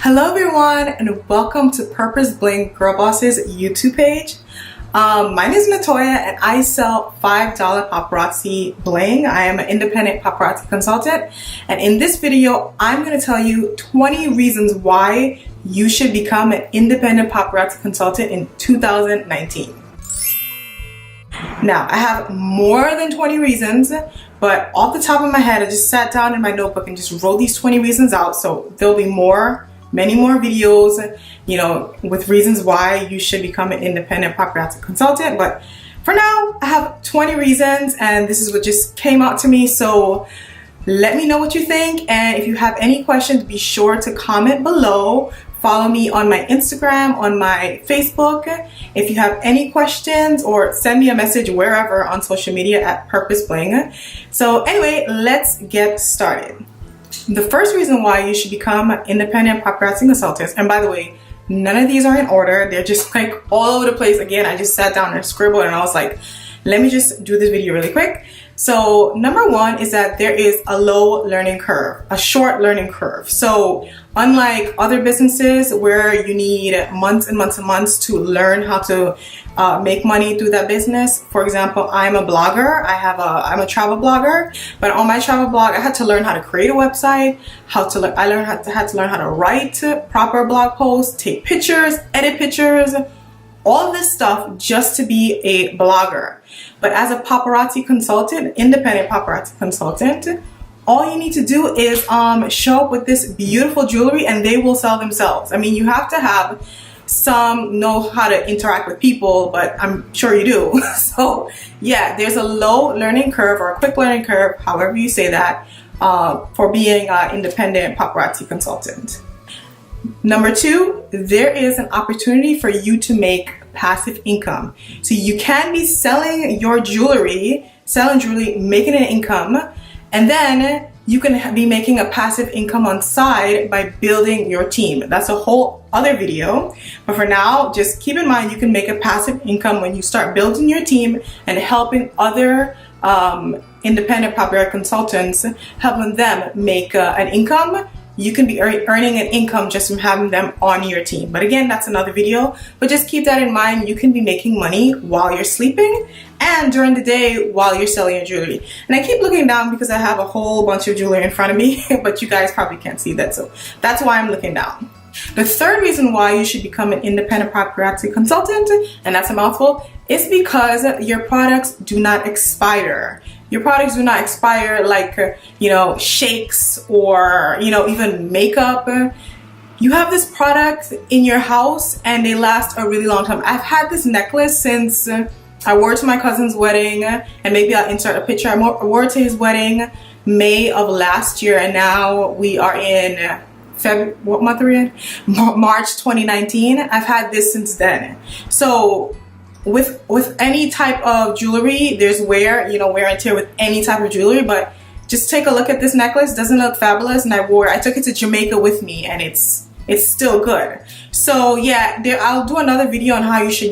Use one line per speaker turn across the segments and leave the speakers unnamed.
Hello everyone and welcome to Purpose Bling Girl Boss's YouTube page. My name is Natoya and I sell $5 paparazzi bling. I am an independent paparazzi consultant, and in this video I'm going to tell you 20 reasons why you should become an independent paparazzi consultant in 2019. Now, I have more than 20 reasons, but off the top of my head I just sat down in my notebook and just wrote these 20 reasons out, so there'll be many more videos, with reasons why you should become an independent paparazzi consultant. But for now, I have 20 reasons and this is what just came out to me. So let me know what you think. And if you have any questions, be sure to comment below. Follow me on my Instagram, on my Facebook. If you have any questions, or send me a message wherever on social media at Purpose Bling. So anyway, let's get started. The first reason why you should become an independent paparazzi consultant, and by the way, none of these are in order, they're just like all over the place. Again, I just sat down and scribbled and I was like, let me just do this video really quick. So number one is that there is a low learning curve, a short learning curve. So unlike other businesses where you need months and months and months to learn how to make money through that business. For example, I'm a blogger. I'm a travel blogger, but on my travel blog, I had to learn how to create a website, had to learn how to write proper blog posts, take pictures, edit pictures, all of this stuff just to be a blogger. But as a paparazzi consultant, independent paparazzi consultant, all you need to do is show up with this beautiful jewelry and they will sell themselves. I mean, you have to have know how to interact with people, but I'm sure you do. So yeah, there's a low learning curve or a quick learning curve, however you say that, for being an independent paparazzi consultant. Number two, there is an opportunity for you to make passive income. So you can be selling jewelry, making an income, and then you can be making a passive income on side by building your team. That's a whole other video. But for now, just keep in mind you can make a passive income when you start building your team and helping other independent paparazzi consultants, helping them make an income. You can be earning an income just from having them on your team. But again, that's another video. But just keep that in mind. You can be making money while you're sleeping and during the day while you're selling your jewelry. And I keep looking down because I have a whole bunch of jewelry in front of me, but you guys probably can't see that. So that's why I'm looking down. The third reason why you should become an independent paparazzi consultant, and that's a mouthful, is because your products do not expire. Your products do not expire like, shakes or, even makeup. You have this product in your house and they last a really long time. I've had this necklace since I wore it to my cousin's wedding, and maybe I'll insert a picture. I wore it to his wedding May of last year, and now we are in what month are we in? March 2019. I've had this since then. So with any type of jewelry, there's wear and tear with any type of jewelry, but just take a look at this necklace. Doesn't it look fabulous? And I took it to Jamaica with me and it's still good. So yeah, I'll do another video on how you should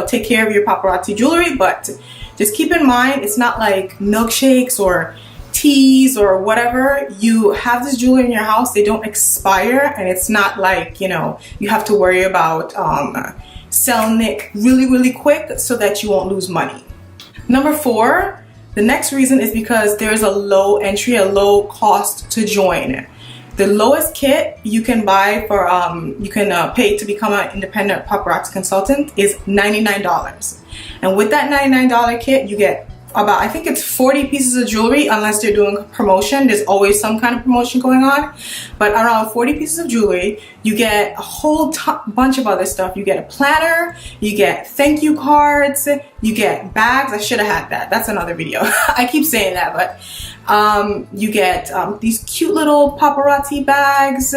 take care of your paparazzi jewelry, but just keep in mind it's not like milkshakes or teas or whatever. You have this jewelry in your house, they don't expire, and it's not like you have to worry about selling it really quick so that you won't lose money. Number four, the next reason is because there's a low entry, a low cost to join. The lowest kit you can buy for pay to become an independent paparazzi consultant is $99. And with that $99 kit, you get about, I think it's 40 pieces of jewelry, unless they're doing a promotion. There's always some kind of promotion going on, but around 40 pieces of jewelry. You get a whole bunch of other stuff. You get a planner, you get thank you cards, you get bags. I should have had that. That's another video. I keep saying that, but you get these cute little paparazzi bags.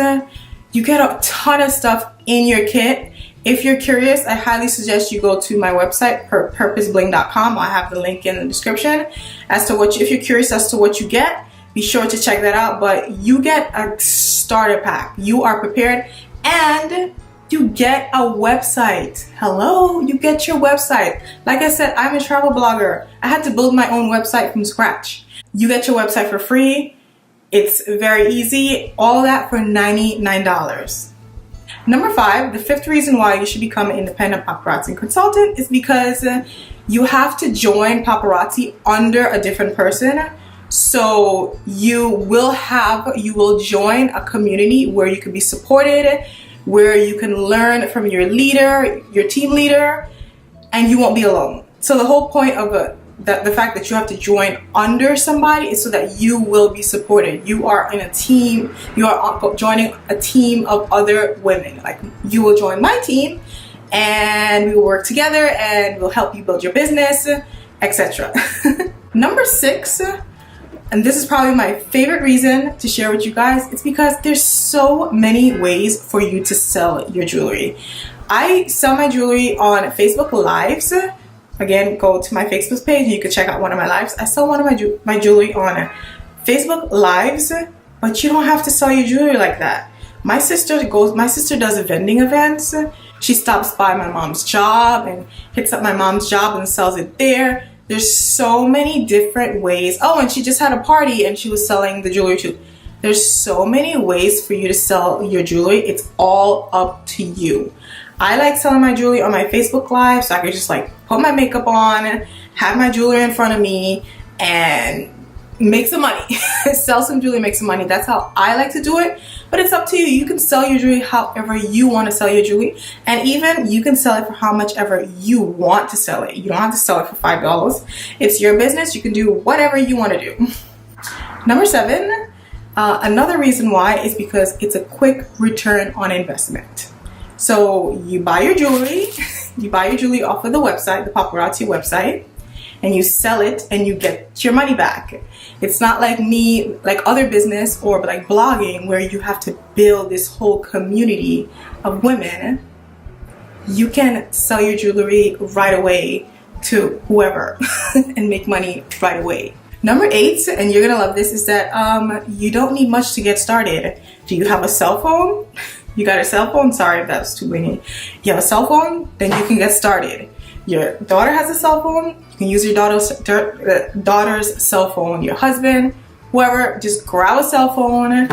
You get a ton of stuff in your kit. If you're curious, I highly suggest you go to my website, purposebling.com. I have the link in the description as to if you're curious as to what you get, be sure to check that out. But you get a starter pack. You are prepared and you get a website. Hello, you get your website. Like I said, I'm a travel blogger. I had to build my own website from scratch. You get your website for free. It's very easy. All that for $99. Number 5, the 5th reason why you should become an independent paparazzi consultant is because you have to join paparazzi under a different person. So you will join a community where you can be supported, where you can learn from your leader, your team leader, and you won't be alone. So the whole point of the fact that you have to join under somebody is so that you will be supported. You are in a team. You are joining a team of other women. Like, you will join my team and we will work together and we'll help you build your business, etc. Number 6, and this is probably my favorite reason to share with you guys, it's because there's so many ways for you to sell your jewelry. I sell my jewelry on Facebook Lives. Again, go to my Facebook page and you can check out one of my lives. I sell one of my jewelry on Facebook Lives, but you don't have to sell your jewelry like that. My sister does vending events. She stops by my mom's job and hits up my mom's job and sells it there. There's so many different ways. Oh, and she just had a party and she was selling the jewelry too. There's so many ways for you to sell your jewelry. It's all up to you. I like selling my jewelry on my Facebook Live, so I could just like put my makeup on, have my jewelry in front of me, and make some money. Sell some jewelry, make some money. That's how I like to do it. But it's up to you. You can sell your jewelry however you want to sell your jewelry. And even you can sell it for how much ever you want to sell it. You don't have to sell it for $5. It's your business. You can do whatever you want to do. Number 7, another reason why is because it's a quick return on investment. So you buy your jewelry off of the website, the paparazzi website, and you sell it and you get your money back. It's not like other business or like blogging where you have to build this whole community of women. You can sell your jewelry right away to whoever and make money right away. Number 8, and you're gonna love this, is that you don't need much to get started. Do you have a cell phone? You got a cell phone? Sorry if that was too many. You have a cell phone? Then you can get started. Your daughter has a cell phone? You can use your daughter's cell phone. Your husband, whoever, just grab a cell phone,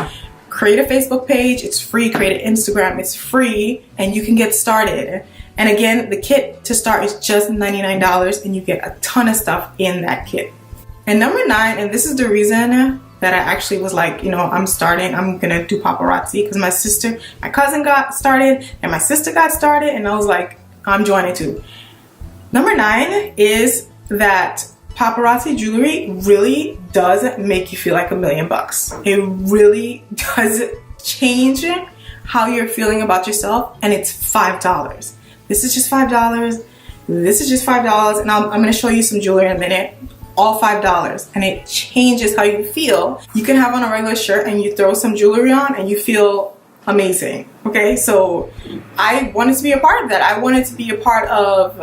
create a Facebook page. It's free. Create an Instagram. It's free, and you can get started. And again, the kit to start is just $99, and you get a ton of stuff in that kit. And number 9, and this is the reason that I actually was like, I'm gonna do paparazzi, because my cousin got started and my sister got started, and I was like, I'm joining too. Number 9 is that paparazzi jewelry really does make you feel like $1 million. It really does change how you're feeling about yourself, and it's $5. This is just $5. This is just $5, and I'm gonna show you some jewelry in a minute. All $5, and it changes how you feel. You can have on a regular shirt and you throw some jewelry on and you feel amazing. Okay, so I wanted to be a part of that. I wanted to be a part of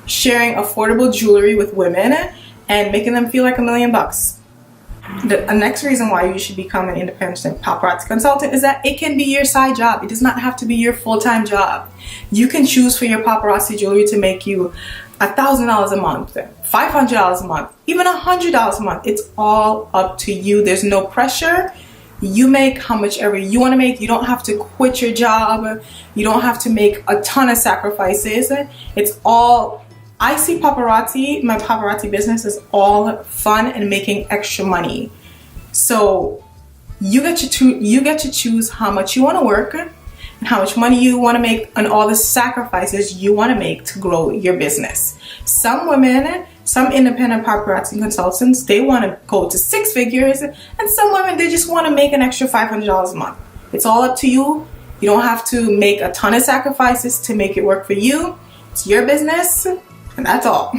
sharing affordable jewelry with women and making them feel like $1 million. The next reason why you should become an independent paparazzi consultant is that it can be your side job. It does not have to be your full-time job. You can choose for your paparazzi jewelry to make you $1,000 a month, $500 a month, even $100 a month. It's all up to you. There's no pressure. You make how much ever you want to make. You don't have to quit your job. You don't have to make a ton of sacrifices. It's all, I see my paparazzi business is all fun and making extra money. So you get to choose how much you want to work, how much money you want to make, and all the sacrifices you want to make to grow your business. Some women, some independent paparazzi consultants, they want to go to 6 figures, and some women, they just want to make an extra $500 a month. It's all up to you. You don't have to make a ton of sacrifices to make it work for you. It's your business, and that's all.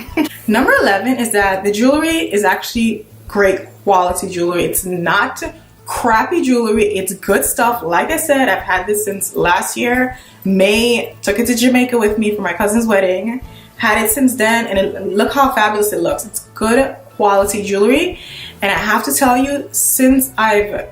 Number 11 is that the jewelry is actually great quality jewelry. It's not crappy jewelry. It's good stuff. Like I said, I've had this since last year. May, took it to Jamaica with me for my cousin's wedding. Had it since then, and look how fabulous it looks. It's good quality jewelry. And I have to tell you, since I've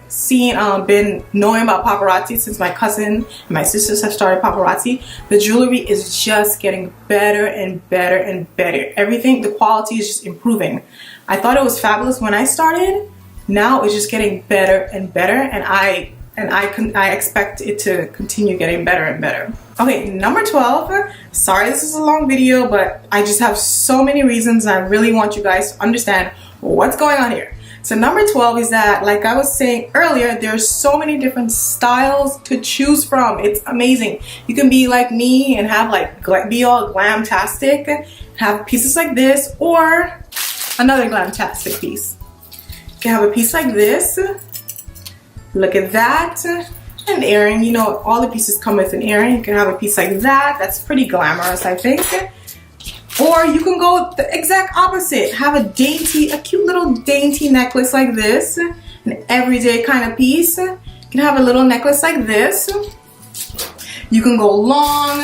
been knowing about paparazzi, since my cousin and my sisters have started paparazzi, the jewelry is just getting better and better and better. Everything, the quality is just improving. I thought it was fabulous when I started. Now it's just getting better and better, and I and I expect it to continue getting better and better. Okay, number 12. Sorry this is a long video, but I just have so many reasons and I really want you guys to understand what's going on here. So number 12 is that, like I was saying earlier, there's so many different styles to choose from. It's amazing. You can be like me and have like be all glamtastic, have pieces like this, or another glamtastic piece. You can have a piece like this. Look at that. An earring, you know, all the pieces come with an earring. You can have a piece like that. That's pretty glamorous, I think. Or you can go the exact opposite. Have a cute little dainty necklace like this. An everyday kind of piece. You can have a little necklace like this. You can go long.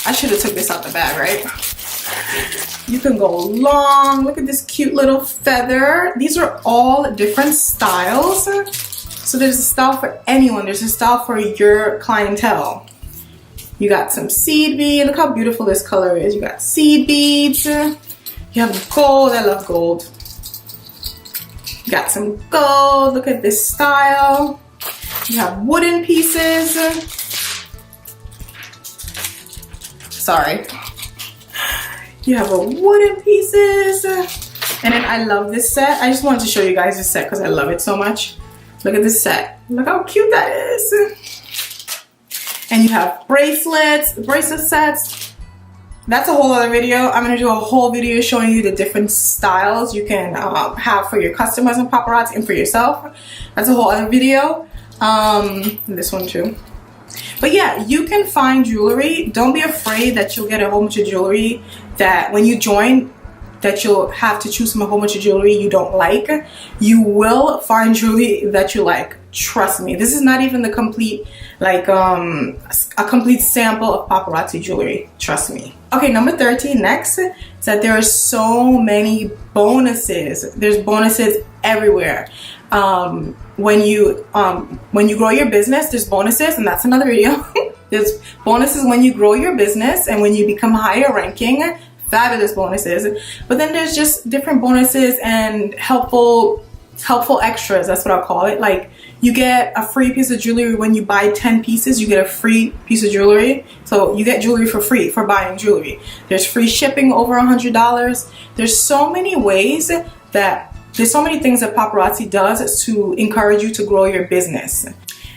I should have took this out the bag, right? You can go long. Look at this cute little feather. These are all different styles. So there's a style for anyone. There's a style for your clientele. You got some seed beads. Look how beautiful this color is. You got seed beads. You have gold. I love gold. You got some gold. Look at this style. You have wooden pieces. Sorry. You have a wooden pieces. And then I love this set. I just wanted to show you guys this set because I love it so much. Look at this set. Look how cute that is. And you have bracelet sets. That's a whole other video. I'm gonna do a whole video showing you the different styles you can have for your customers and paparazzi and for yourself. That's a whole other video. This one too. But yeah, you can find jewelry. Don't be afraid that you'll get a whole bunch of jewelry that when you join, that you'll have to choose from a whole bunch of jewelry you don't like. You will find jewelry that you like. Trust me. This is not even the complete, like, a complete sample of paparazzi jewelry. Trust me. Okay, number 13 next is that there are so many bonuses. There's bonuses everywhere. When you grow your business, there's bonuses, and that's another video. There's bonuses when you grow your business and when you become higher ranking. Fabulous bonuses. But then there's just different bonuses and helpful extras. That's what I'll call it. Like, you get a free piece of jewelry when you buy 10 pieces. You get a free piece of jewelry. So you get jewelry for free for buying jewelry. There's free shipping over $100. There's so many ways that there's so many things that paparazzi does to encourage you to grow your business.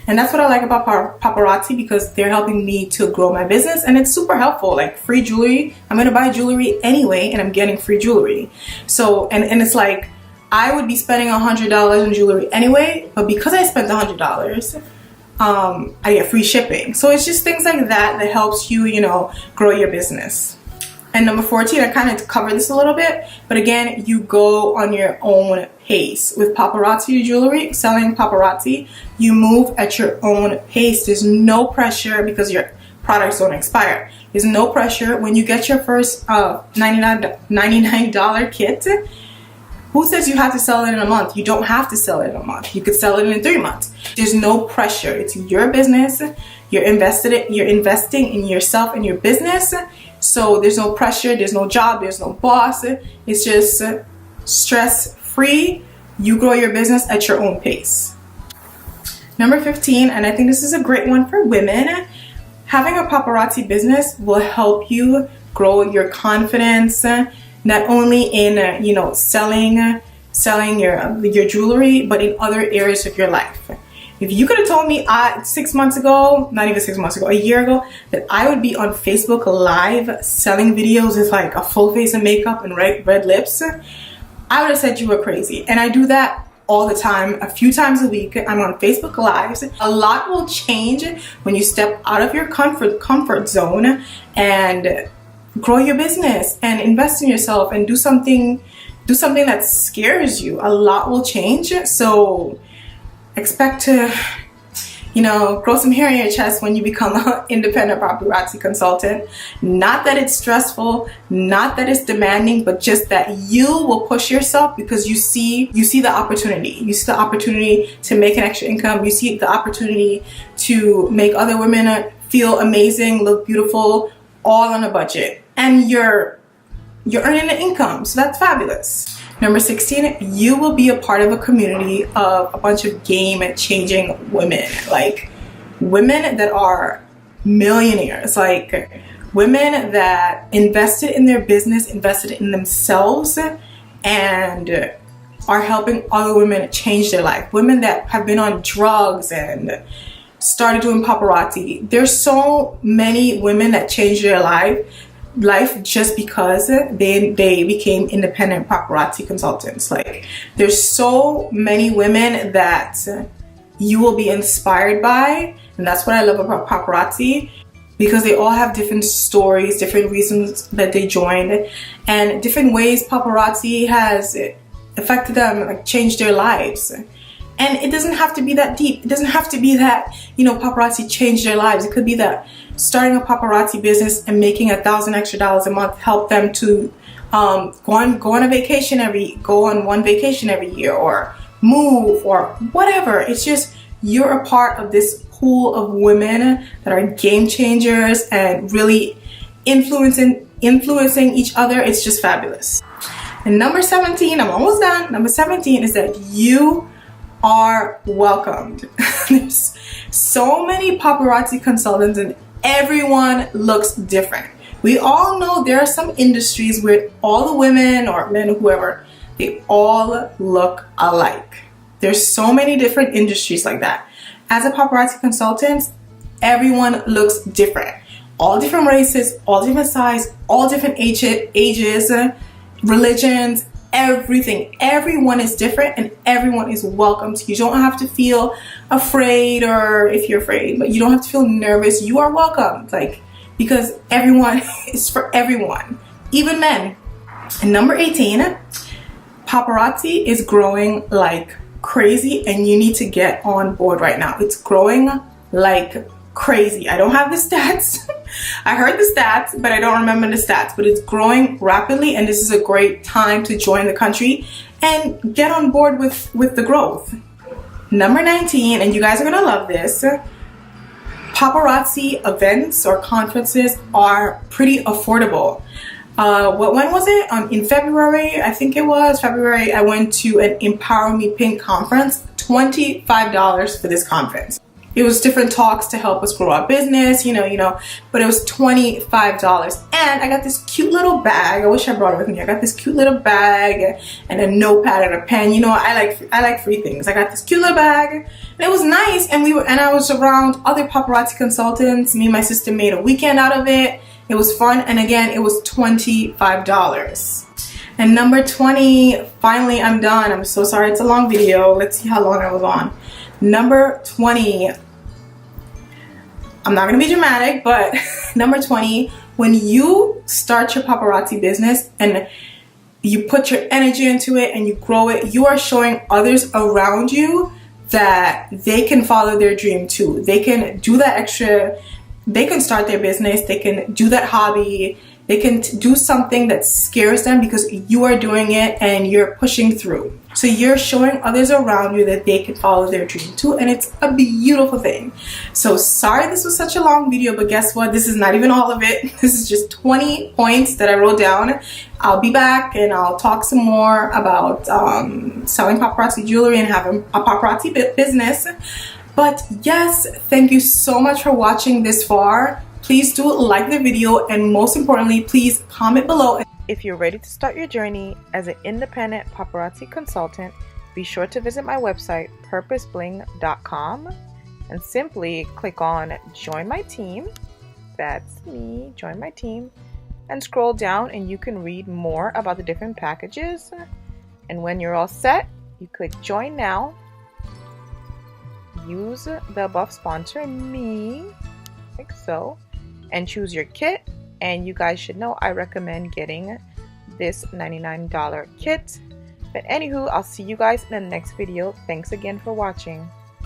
And that's what I like about paparazzi, because they're helping me to grow my business, and it's super helpful. Like, free jewelry, I'm gonna buy jewelry anyway, and I'm getting free jewelry. So, and it's like, I would be spending $100 on jewelry anyway, but because I spent $100, I get free shipping. So it's just things like that that helps you, you know, grow your business. And number 14, I kind of covered this a little bit, but again, you go on your own pace. With paparazzi jewelry, selling paparazzi, you move at your own pace. There's no pressure because your products don't expire. There's no pressure. When you get your first $99 kit, who says you have to sell it in a month? You don't have to sell it in a month. You could sell it in 3 months. There's no pressure. It's your business. You're investing in yourself and your business. So there's no pressure, there's no job, there's no boss. It's just stress-free. You grow your business at your own pace. Number 15, and I think this is a great one for women, having a paparazzi business will help you grow your confidence, not only in you know, selling your jewelry, but in other areas of your life. If you could have told me 6 months ago, not even 6 months ago, a year ago, that I would be on Facebook Live selling videos with like a full face of makeup and red lips, I would have said you were crazy. And I do that all the time, a few times a week. I'm on Facebook Lives. A lot will change when you step out of your comfort zone and grow your business and invest in yourself and do something that scares you. A lot will change. So expect to, you know, grow some hair in your chest when you become an independent paparazzi consultant. Not that it's stressful, not that it's demanding, but just that you will push yourself because you see the opportunity. You see the opportunity to make an extra income. You see the opportunity to make other women feel amazing, look beautiful, all on a budget. And you're earning an income, so that's fabulous. Number 16, you will be a part of a community of a bunch of game-changing women, like women that are millionaires, like women that invested in their business, invested in themselves, and are helping other women change their life. Women that have been on drugs and started doing paparazzi. There's so many women that changed their life just because they became independent paparazzi consultants. Like, there's so many women that you will be inspired by, and that's what I love about paparazzi, because they all have different stories, different reasons that they joined, and different ways paparazzi has affected them, like changed their lives. And it doesn't have to be that deep. It doesn't have to be that, you know, paparazzi changed their lives. It could be that starting a paparazzi business and making $1,000 extra a month help them to go on one vacation every year, or move, or whatever. It's just, you're a part of this pool of women that are game changers and really influencing each other. It's just fabulous. And number 17, I'm almost done. Number 17 is that you are welcomed. There's so many paparazzi consultants and everyone looks different. We all know there are some industries where all the women or men, whoever, they all look alike. There's so many different industries like that. As a paparazzi consultant, everyone looks different. All different races, all different size, all different ages, religions, everything. Everyone is different and everyone is welcome. You don't have to feel afraid, or if you're afraid, but you don't have to feel nervous. You are welcome, like, because everyone is for everyone, even men. And number 18, paparazzi is growing like crazy and you need to get on board right now. It's growing like crazy. I don't have the stats. I heard the stats, but I don't remember the stats, but it's growing rapidly and this is a great time to join the country and get on board with the growth. Number 19, and you guys are gonna love this, paparazzi events or conferences are pretty affordable. When was it? In February, I think it was February, I went to an Empower Me Pink conference, $25 for this conference. It was different talks to help us grow our business, you know, but it was $25. And I got this cute little bag. I wish I brought it with me. I got this cute little bag and a notepad and a pen. You know, I like free things. I got this cute little bag and it was nice. And I was around other paparazzi consultants. Me and my sister made a weekend out of it. It was fun. And again, it was $25. And number 20, finally I'm done. I'm so sorry, it's a long video. Let's see how long I was on. Number 20. I'm not gonna be dramatic, but number 20, when you start your paparazzi business and you put your energy into it and you grow it, you are showing others around you that they can follow their dream too. They can do that extra, they can start their business, they can do that hobby, they can do something that scares them because you are doing it and you're pushing through. So you're showing others around you that they can follow their dream too, and it's a beautiful thing. So sorry this was such a long video, but guess what? This is not even all of it. This is just 20 points that I wrote down. I'll be back and I'll talk some more about selling paparazzi jewelry and having a paparazzi business. But yes, thank you so much for watching this far. Please do like the video and most importantly, please comment below. If you're ready to start your journey as an independent paparazzi consultant, be sure to visit my website, purposebling.com, and simply click on Join My Team. That's me, join my team, and scroll down and you can read more about the different packages. And when you're all set, you click Join Now. Use the above sponsor, me, like so, and choose your kit. And you guys should know I recommend getting this $99 kit. But anywho, I'll see you guys in the next video. Thanks again for watching.